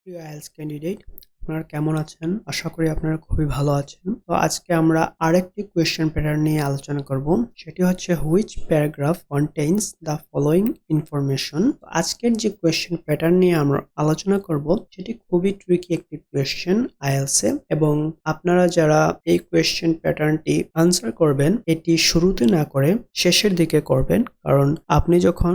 প্রিয় IELTS candidate, আপনারা কেমন আছেন? আশা করি আপনারা খুবই ভালো আছেন। তো আজকে আমরা আরেকটি কোয়েশ্চেন প্যাটার্ন নিয়ে আলোচনা করব। সেটি হচ্ছে which paragraph contains the following information. আজকের যে কোয়েশ্চেন প্যাটার্ন নিয়ে আমরা আলোচনা করব সেটি খুবই ট্রিকি একটি কোয়েশ্চেন আইএলটিএস এ, এবং আপনারা যারা এই কোয়েশ্চেন প্যাটার্নটি আনসার করবেন এটি শুরুতে না করে শেষের দিকে করবেন, কারণ আপনি যখন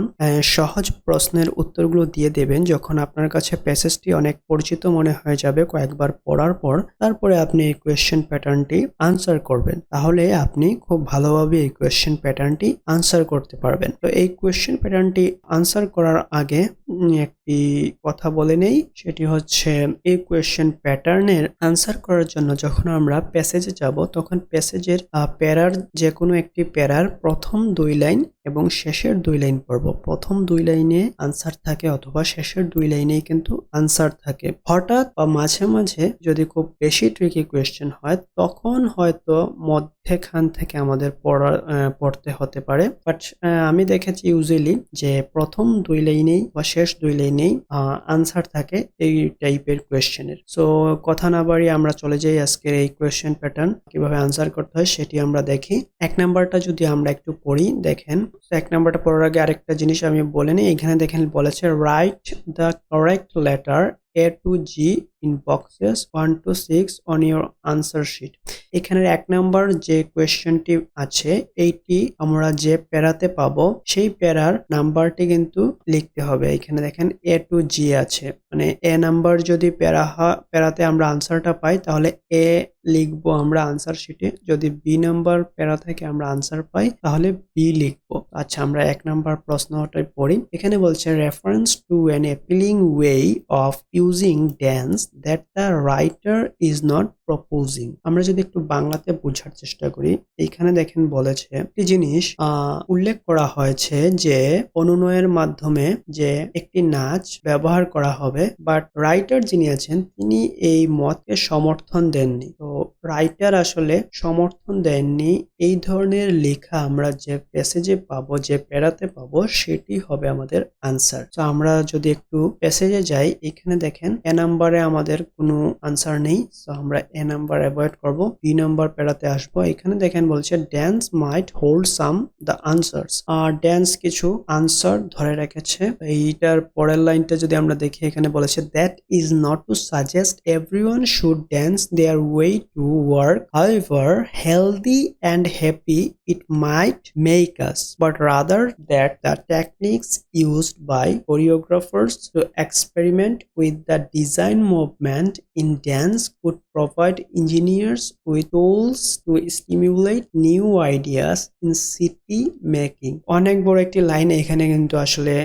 সহজ প্রশ্নের উত্তরগুলো দিয়ে দেবেন, যখন আপনার কাছে প্যাসেজটি অনেক পরিচিত মনে হয়ে যাবে কয়েকবার পড়ার পর, তারপরে আপনি এই কোয়েশ্চেন প্যাটার্নটি আনসার করবেন, তাহলে আপনি খুব ভালোভাবে এই কোয়েশ্চেন প্যাটার্নটি আনসার করতে পারবেন। তো এই কোয়েশ্চেন প্যাটার্নটি আনসার করার আগে একটি কথা বলে নেই, সেটি হচ্ছে এই কোয়েশ্চেন প্যাটার্নের আনসার করার জন্য যখন আমরা প্যাসেজে যাব, তখন প্যাসেজের প্যারার যে কোনো একটি প্যারার প্রথম 2 লাইন এবং শেষের 2 লাইন পড়ব। প্রথম 2 লাইনে আনসার থাকে অথবা শেষের 2 লাইনেই কিন্তু আনসার থাকে। হঠাৎ বা মাঝে মাঝে যদি খুব বেশি ট্রিকি কোয়েশ্চেন হয়, তখন হয়তো মধ্যেখান থেকে আমাদের পড়তে হতে পারে। বাট আমি দেখেছি ইউজুয়ালি যে প্রথম 2 লাইনেই বা শেষ 2 লাইনেই আনসার থাকে এই টাইপের কোয়েশ্চেনের। সো কথা না বাড়িয়ে আমরা চলে যাই আজকের এই কোয়েশ্চেন প্যাটার্ন কিভাবে আনসার করতে হয় সেটি আমরা দেখি। 1 নাম্বারটা যদি আমরা একটু পড়ি, দেখেন। তো 1 নাম্বারটা পড়ার আগে আরেকটা জিনিস আমি বলে নিই। এখানে দেখেন বলেছে write the correct letter A to G in boxes 1 to 6 on your answer sheet. এখানে 1 নাম্বার যে কোয়েশ্চেনটি আছে, এইটি আমরা যে প্যারাতে পাবো সেই প্যারার নাম্বারটি কিন্তু লিখতে হবে। এখানে দেখেন A to G আছে, মানে এ নাম্বার যদি প্যারাতে আমরা আনসারটা পাই তাহলে এ লিখবো আমরা আনসার শিটে, যদি বি নাম্বার প্যারা থেকে আমরা আনসার পাই তাহলে বি লিখবো। আচ্ছা, আমরা 1 নাম্বার প্রশ্নটাই পড়ি। এখানে বলছে reference to an appealing way of using dance that the writer is not proposing. আমরা যদি একটু বাংলাতে বোঝার চেষ্টা করি, এইখানে দেখেন বলেছে একটি জিনিস উল্লেখ করা হয়েছে যে অনুনয়ের মাধ্যমে যে একটি নাচ ব্যবহার করা হবে, বাট রাইটার যিনি আছেন তিনি এই মতকে সমর্থন দেননি। তো রাইটার আসলে সমর্থন দেননি এই ধরনের লেখা আমরা যে প্যাসেজে পাবো, যে প্যারাতে পাবো, সেটি হবে আমাদের আনসার। তো আমরা যদি একটু প্যাসেজে যাই, এখানে দেখেন এ নাম্বারে আমাদের কোনো আনসার নেই, তো আমরা এ নাম্বার অ্যাভয়েড করব, বি নাম্বার প্যারাতে আসবো। এখানে দেখেন বলছে dance might hold some the answers. Dance কিছু আনসার ধরে রেখেছে। এইটার পরের লাইনটা যদি আমরা দেখি, এখানে বলেছে that is not to suggest everyone should dance their way to work, however healthy and happy it might make us, but rather that the techniques used by choreographers to experiment with the design movement in dance could provide engineers with tools to stimulate new ideas in city making. অনেক বড় একটি line, এখানে কিন্তু আসলে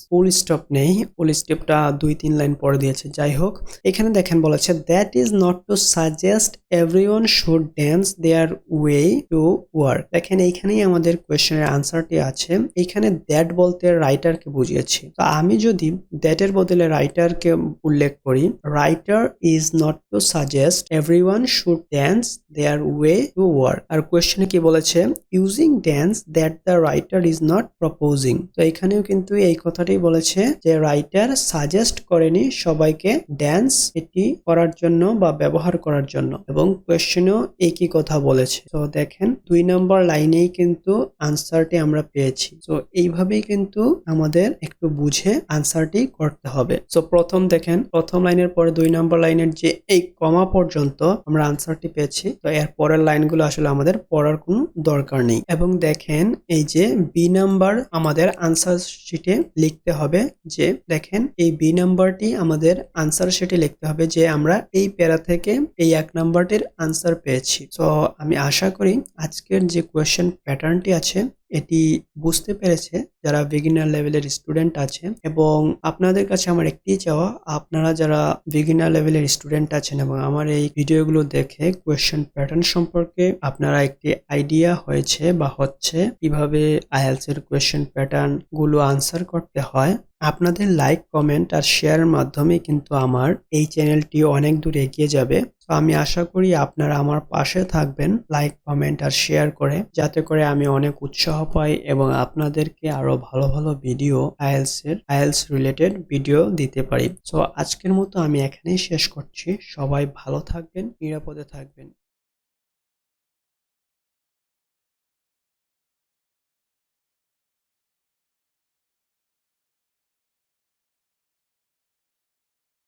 full stop নেই, ফুল স্টপটা 2-3 line পরে দিয়েছে। যাই হোক, এখানে দেখেন বলেছে that is not to suggest everyone should dance their way to work. দেখেন এইখানেই আমাদের কোয়েশ্চেনের আনসারটি আছে। এখানে দ্যাট বলতে রাইটারকে বুঝিয়েছি, তো আমি যদি দ্যাটের বদলে রাইটারকে উল্লেখ করি, writer is not to suggest everyone should dance their way to work. আর কোয়েশ্চেনে কি বলেছে, using dance that the writer is not proposing. তো এখানেও কিন্তু এই কথাটাই বলেছে যে রাইটার সাজেস্ট করেনি সবাইকে ড্যান্স এটি করার জন্য বা ব্যবহার করার জন্য, এবং কোয়েশ্চেনেও একই কথা বলেছে। তো দেখেন 2 নম্বর লাইনেই কিন্তু আনসারটি আমরা পেয়েছি। তো এইভাবেই কিন্তু আমাদের একটু বুঝে আনসারটি করতে হবে। তো প্রথম দেখেন, প্রথম লাইনের পরে 2 নম্বর লাইনের যে এই কমা পর্যন্ত আমরা আনসারটি পেয়েছি। তো এর পরের লাইনগুলো আসলে আমাদের পড়ার কোনো দরকার নেই। এবং দেখেন এই যে বি নাম্বার আমাদের আনসার শিটে লিখতে হবে, যে দেখেন এই বি নাম্বারটি আমাদের আনসার শিটে লিখতে হবে যে আমরা এই প্যারা থেকে এই 1 নাম্বারটির আনসার পেয়েছি। তো আমি আশা করি আজকের যে কোয়েশ্চেন প্যাটার্নটি আছে এটি বুঝতে পেরেছে যারা বিগিনার লেভেলের স্টুডেন্ট আছে। এবং আপনাদের কাছে আমার একটি চাওয়া, আপনারা যারা বিগিনার লেভেলের স্টুডেন্ট আছেন এবং আমার এই ভিডিওগুলো দেখে কোয়েশ্চেন প্যাটার্ন সম্পর্কে আপনারা একটি আইডিয়া হয়েছে বা হচ্ছে কিভাবে আইএলটিএস এর কোয়েশ্চেন প্যাটার্ন গুলো আনসার করতে হয়, আপনাদের লাইক, কমেন্ট আর শেয়ারের মাধ্যমে কিন্তু আমার এই চ্যানেলটি অনেক দূর এগিয়ে যাবে। তো আমি আশা করি আপনারা আমার পাশে থাকবেন লাইক, কমেন্ট আর শেয়ার করে, যাতে করে আমি অনেক উৎসাহ পাই এবং আপনাদেরকে আরো ভালো ভালো ভিডিও আইএলটিএস রিলেটেড ভিডিও দিতে পারি। তো আজকের মতো আমি এখানেই শেষ করছি। সবাই ভালো থাকবেন, নিরাপদে থাকবেন।